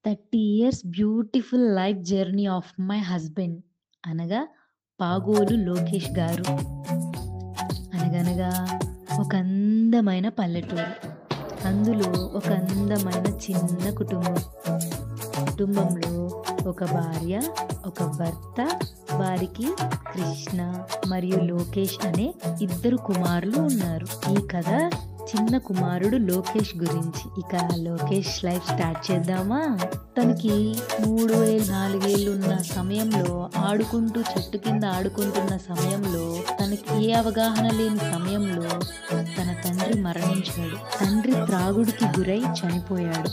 30 years beautiful life journey of my husband అనగా పాగోలు లోకేష్ గారు. అనగనగా ఒక అందమైన పల్లెటూరు. అందులో ఒక అందమైన చిన్న కుటుంబం. కుటుంబంలో ఒక భార్య, ఒక భర్త, వారికి కృష్ణ మరియు లోకేష్ అనే ఇద్దరు కుమారులు ఉన్నారు. ఈ కథ చిన్న కుమారుడు లోకేష్ గురించి. ఇక లోకేష్ లైఫ్ స్టార్ట్ చేద్దామా? తనకి 3 ఏళ్ళు 4 ఏళ్ళు ఉన్న సమయంలో ఆడుకుంటూ చెట్టు కింద ఆడుకుంటున్న సమయంలో తనకి ఏ అవగాహన లేని సమయంలో తన తండ్రి మరణించాడు. తండ్రి త్రాగుడికి గురై చనిపోయాడు.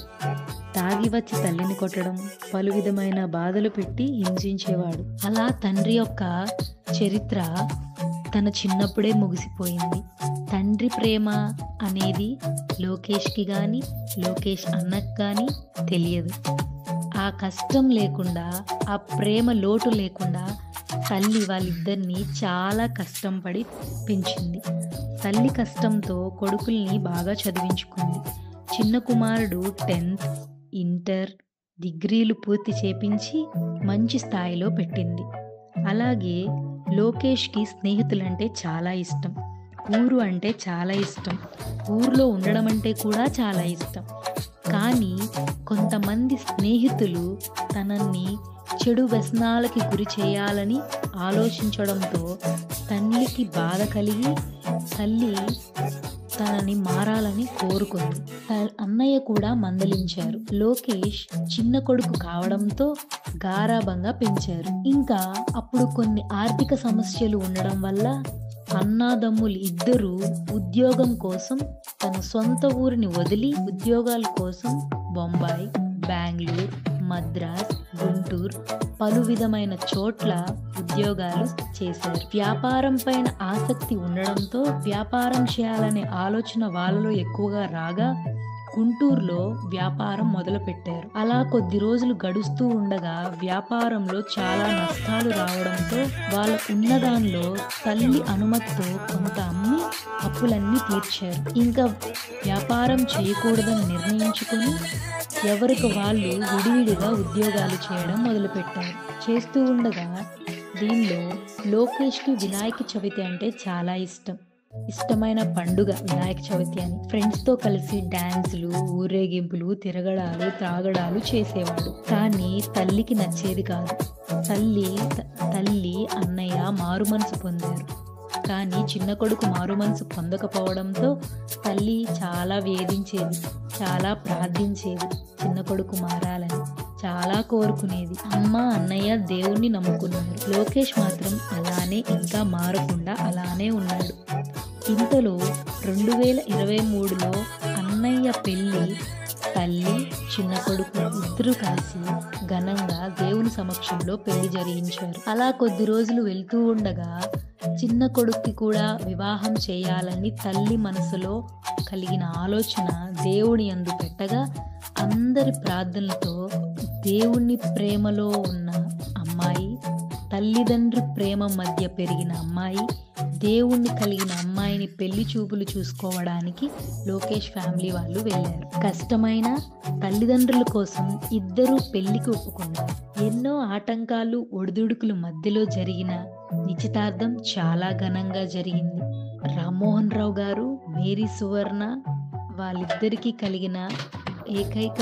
తాగి వచ్చి తల్లిని కొట్టడం, పలు విధమైన బాధలు పెట్టి హింసించేవాడు. అలా తండ్రి యొక్క చరిత్ర తన చిన్నప్పుడే ముగిసిపోయింది. తండ్రి ప్రేమ అనేది లోకేష్కి కానీ లోకేష్ అన్నకు కానీ తెలియదు. ఆ కష్టం లేకుండా, ఆ ప్రేమ లోటు లేకుండా తల్లి వాళ్ళిద్దరినీ చాలా కష్టం పడి పెంచింది. తల్లి కష్టంతో కొడుకుల్ని బాగా చదివించుకుంది. చిన్న కుమారుడు 10th, ఇంటర్, డిగ్రీలు పూర్తి చేపించి మంచి స్థాయిలో పెట్టింది. అలాగే లోకేష్కి స్నేహితులంటే చాలా ఇష్టం. ఊరు అంటే చాలా ఇష్టం. ఊర్లో ఉండడం అంటే కూడా చాలా ఇష్టం. కానీ కొంతమంది స్నేహితులు తనని చెడు వ్యసనాలకి గురి చేయాలని ఆలోచించడంతో తల్లికి బాధ కలిగి తల్లి తనని మారాలని కోరుకుంది. అన్నయ్య కూడా మందలించారు. లోకేష్ చిన్న కొడుకు కావడంతో గారాబంగా పెంచారు. ఇంకా అప్పుడు కొన్ని ఆర్థిక సమస్యలు ఉండడం వల్ల అన్నాదమ్ములు ఇద్దరూ ఉద్యోగం కోసం తన సొంత ఊరిని వదిలి ఉద్యోగాల కోసం బొంబాయి, బెంగళూరు, మద్రాస్, గుంటూరు పలు విధమైన చోట్ల ఉద్యోగాలు చేశారు. వ్యాపారం పైన ఆసక్తి ఉండడంతో వ్యాపారం చేయాలనే ఆలోచన వాళ్ళలో ఎక్కువగా రాగా గుంటూరులో వ్యాపారం మొదలుపెట్టారు. అలా కొద్ది రోజులు గడుస్తూ ఉండగా వ్యాపారంలో చాలా నష్టాలు రావడంతో వాళ్ళ ఉన్నదానిలో తల్లి అనుమతితో కొంత అమ్మి అప్పులన్నీ తీర్చారు. ఇంకా వ్యాపారం చేయకూడదని నిర్ణయించుకొని ఎవరికి వాళ్ళు విడివిడిగా ఉద్యోగాలు చేయడం మొదలుపెట్టారు. చేస్తూ ఉండగా దీనిలో లోకేష్కి వినాయక చవితి అంటే చాలా ఇష్టమైన పండుగ వినాయక చవితి అని. ఫ్రెండ్స్తో కలిసి డాన్సులు, ఊరేగింపులు, తిరగడాలు, త్రాగడాలు చేసేవాడు. కానీ తల్లికి నచ్చేది కాదు. తల్లి అన్నయ్య మారు మనసు పొందారు. కానీ చిన్న కొడుకు మారు మనసు పొందకపోవడంతో తల్లి చాలా వేధించేది, చాలా ప్రార్థించేది. చిన్న కొడుకు మారాలని చాలా కోరుకునేది. అమ్మ, అన్నయ్య దేవుణ్ణి నమ్ముకున్నారు. లోకేష్ మాత్రం అలానే ఇంకా మారకుండా అలానే ఉన్నాడు. ఇంతలో 2023లో అన్నయ్య పెళ్ళి తల్లి, చిన్న కొడుకు ఇద్దరు కలిసి ఘనంగా దేవుని సమక్షంలో పెళ్లి జరిగించారు. అలా కొద్ది రోజులు వెళ్తూ ఉండగా చిన్న కొడుక్కి కూడా వివాహం చేయాలని తల్లి మనసులో కలిగిన ఆలోచన దేవుని యందు పెట్టగా అందరి ప్రార్థనలతో దేవుని ప్రేమలో ఉన్న అమ్మాయి, తల్లిదండ్రి ప్రేమ మధ్య పెరిగిన అమ్మాయి, దేవుణ్ణి కలిగిన అమ్మాయిని పెళ్లి చూపులు చూసుకోవడానికి లోకేష్ ఫ్యామిలీ వాళ్ళు వెళ్ళారు. కష్టమైన తల్లిదండ్రుల కోసం ఇద్దరూ పెళ్లికి ఒప్పుకున్నారు. ఎన్నో ఆటంకాలు, ఒడిదుడుకుల మధ్యలో జరిగిన నిశ్చితార్థం చాలా ఘనంగా జరిగింది. రామ్మోహన్ రావు గారు, మేరీ సువర్ణ వాళ్ళిద్దరికీ కలిగిన ఏకైక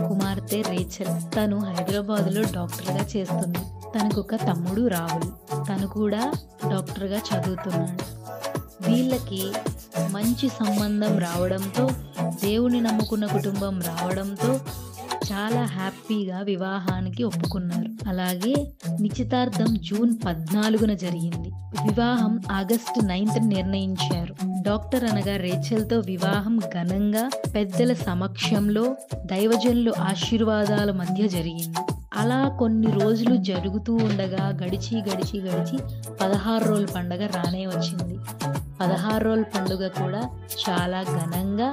కుమార్తె రేచల్. తను హైదరాబాద్లో డాక్టర్గా చేస్తుంది. తనకు ఒక తమ్ముడు రాహుల్, తను కూడా డాక్టర్గా చదువుతున్నాడు. వీళ్ళకి మంచి సంబంధం రావడంతో, దేవుని నమ్ముకున్న కుటుంబం రావడంతో చాలా హ్యాపీగా వివాహానికి ఒప్పుకున్నారు. అలాగే నిశ్చితార్థం జూన్ 14న జరిగింది. వివాహం ఆగస్టు 9th నిర్ణయించారు. డాక్టర్ అనగా రేచల్తో వివాహం ఘనంగా పెద్దల సమక్షంలో దైవజనుల ఆశీర్వాదాల మధ్య జరిగింది. అలా కొన్ని రోజులు జరుగుతూ ఉండగా గడిచి 16 రోజుల పండుగ రానే వచ్చింది. 16 రోజుల పండుగ కూడా చాలా ఘనంగా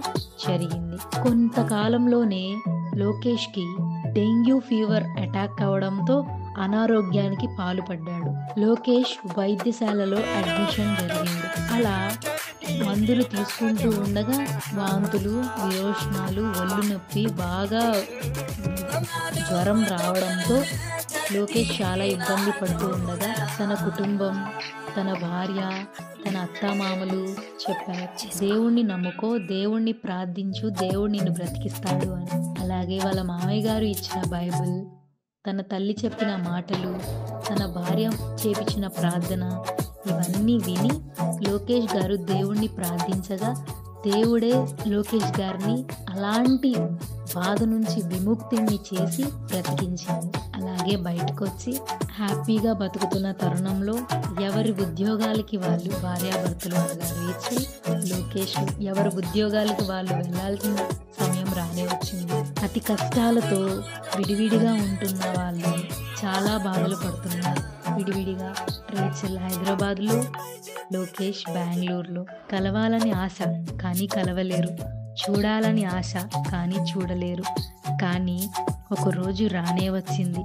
జరిగింది. కొంతకాలంలోనే లోకేష్కి డెంగ్యూ ఫీవర్ అటాక్ అవడంతో అనారోగ్యానికి పాలుపడ్డాడు. లోకేష్ వైద్యశాలలో అడ్మిషన్ జరిగింది. అలా మందులు తీసుకుంటూ ఉండగా వాంతులు, విరోచనాలు, ఒళ్ళు నొప్పి బాగా జ్వరం రావడంతో లోకేష్ చాలా ఇబ్బంది పడుతూ ఉండగా తన కుటుంబం, తన భార్య, తన అత్తామామలు చెప్పారు. దేవుణ్ణి నమ్ముకో, దేవుణ్ణి ప్రార్థించు, దేవుడు నిన్ను బ్రతికిస్తాడు అని. అలాగే వాళ్ళ మామయ్య గారు ఇచ్చిన బైబిల్, తన తల్లి చెప్పిన మాటలు, తన భార్య చేపించిన ప్రార్థన ఇవన్నీ విని లోకేష్ గారు దేవుణ్ణి ప్రార్థించగా దేవుడే లోకేష్ గారిని అలాంటి బాధ నుంచి విముక్తిని చేసి బ్రతికించింది. అలాగే బయటకొచ్చి హ్యాపీగా బతుకుతున్న తరుణంలో ఎవరి ఉద్యోగాలకి వాళ్ళు, భార్యాభర్తలు అనగా రేచల్, లోకేష్ ఎవరి ఉద్యోగాలకి వాళ్ళు వెళ్ళాల్సిన సమయం రానే వచ్చింది. అతి కష్టాలతో విడివిడిగా ఉంటున్న వాళ్ళు చాలా బాధలు పడుతున్నారు. విడివిడిగా రేచల్ హైదరాబాద్లో, లోకేష్ బెంగళూరులో. కలవాలని ఆశ కానీ కలవలేరు, చూడాలని ఆశ కానీ చూడలేరు. కానీ ఒకరోజు రానే వచ్చింది.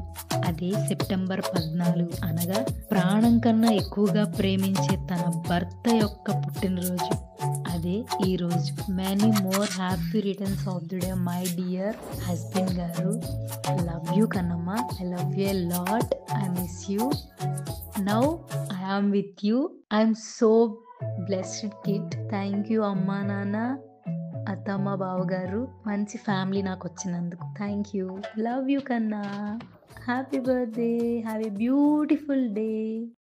అదే సెప్టెంబర్ 14 అనగా ప్రాణం కన్నా ఎక్కువగా ప్రేమించే తన భర్త యొక్క పుట్టినరోజు. అదే ఈ రోజు. Many more happy returns of the day my dear husband గారు. లవ్ యూ కన్నమ్మ. I love you a lot. I miss you. Now I am with you. I'm so blessed kid. Thank you అమ్మా నాన్న, అత్తమ్మ, బావగారు. మంచి family నాకు వచ్చినందుకు thank you. Love you కన్నా. Happy birthday. Have a beautiful day.